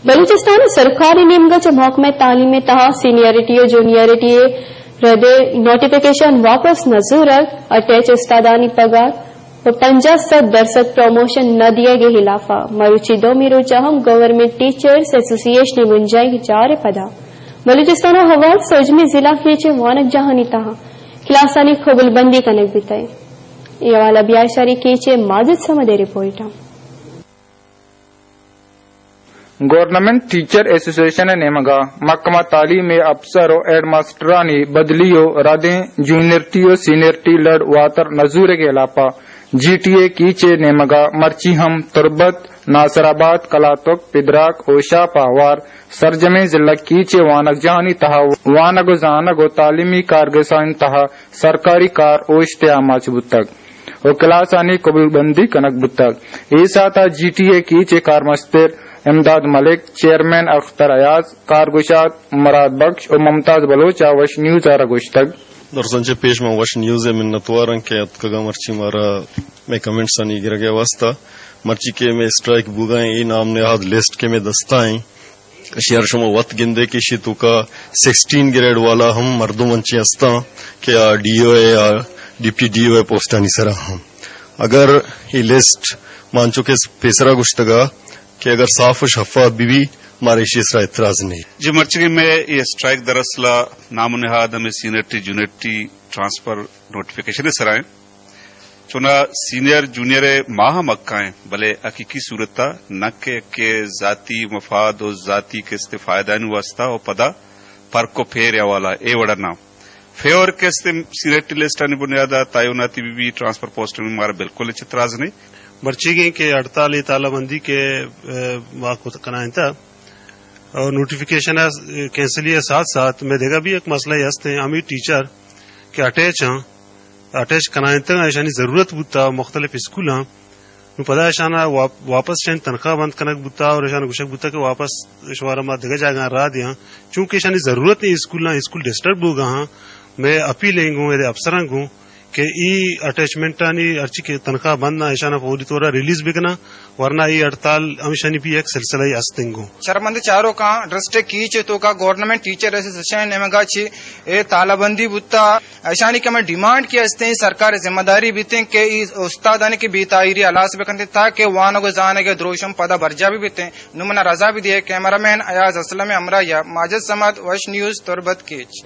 बलूचिस्तान सरकारी नियमगत महकमे तालीम तहा सीनियरिटी और जूनियरिटी रदे नोटिफिकेशन वापस नजूरत अटैच उस्तादानी पगार और 50% प्रमोशन न दिए गए हिलाफा मरुची दो मिरो चाहम गवर्नमेंट टीचर्स एसोसिएशन मुंजाई जारे पदा बलूचिस्तान हवाल सोजमी जिला के वानक जहानी तहा खिलासानी खबुलबंदी कनक बिताए ये वाला ब्याशारी के माजिद समदे रिपोर्ट गवर्नमेंट टीचर एसोसिएशन नेमगा महकमा तालीम अफसर और एड मास्टरानी बदलियो राधे जूनियरिटी और सीनियरिटी लड़ वातर नजूर के अलावा जीटीए कीचे नेमगा मर्ची हम तुरबत नासराबाद कलातुक पिदराक ओशा पावार सरजमे जिला कीचे वानक जहानी तहा वानगो जानगो तालीमी कारगसान तहा सरकारी कार ओश्ते आमाच बुतक और क्लासानी कबूलबंदी कनक बुतक ऐसा था जीटीए कीचे कारमस्तर इमदाद मलिक चेयरमैन अख्तर अयाज कारगुशात मराद बख्श और मुमताज बलोच वश न्यूज आरा गोश्तक दरसंचे पेश में वश न्यूज मिन्नतवारं के अतकगा मर्ची मारा में कमेंट्स आनी गिरगे वास्ता मर्ची के में स्ट्राइक बुगाएं ई नाम ने हाथ लिस्ट के में दस्ताएं शेयर शमो वत गिंदे की शितु का 16 ग्रेड वाला हम मर्दों मंची अस्ता के डीओए या डिप्टी डीओए पोस्टानी सरा हम अगर ये लिस्ट मान चुके पेसरा गुश्तगा कि अगर साफ और शफाफ भी हमारे इसरा एतराज नहीं जी मर्ची में ये स्ट्राइक दरअसल नाम नहाद हमें सीनियरिटी जूनियरिटी ट्रांसफर नोटिफिकेशन सराएं चुना सीनियर जूनियर माह मक्काएं भले हकीकी सूरत न के जाती मफाद और जाती के फायदा वास्ता और पदा पर को फेर वाला ए वड़ा नाम फेवर के सीनियरिटी लिस्ट बुनियादा तायुनाती भी ट्रांसफर पोस्ट में हमारा बिल्कुल इतराज नहीं मर्ची के हड़ताल तालाबंदी के कराएं था और नोटिफिकेशन कैंसिल साथ साथ मैं देखा भी एक मसला हस्ते हमें टीचर के अटैच कराएं तक ऐशानी जरूरत बुता मुख्तलिफ स्कूल पता ऐशाना वापस चैन तनख्वाह बंद कनक बुता और ऐशाना गुशक बुता के वापस शवारा मा देखा जाएगा रात यहाँ चूंकि ऐशानी जरूरत नहीं स्कूल डिस्टर्ब होगा हाँ मैं अपील लेंगू मेरे अफसरां को कि ई अटैचमेंट अर्ची के तनख्वाह बंद ना ऐसा पूरी तौर रिलीज बिकना वरना ये हड़ताल हमेशा भी एक सिलसिला ही अस्तेंगो शर्मंद चारों का ड्रस्टे कीचे तो का गवर्नमेंट टीचर एसोसिएशन नेमगा ची ए तालाबंदी बुत्ता ऐसा नहीं कि मैं डिमांड किया हस्ते सरकार जिम्मेदारी बीते के उस्तादाने की बीताईरी अलास बेकंते ताकि वानो को जाने के द्रोशम पदा भरजा भी बीते नुमना रजा भी दिए कैमरामैन अयाज असलम अमरा या माजिद समद वश न्यूज तुरबत केच।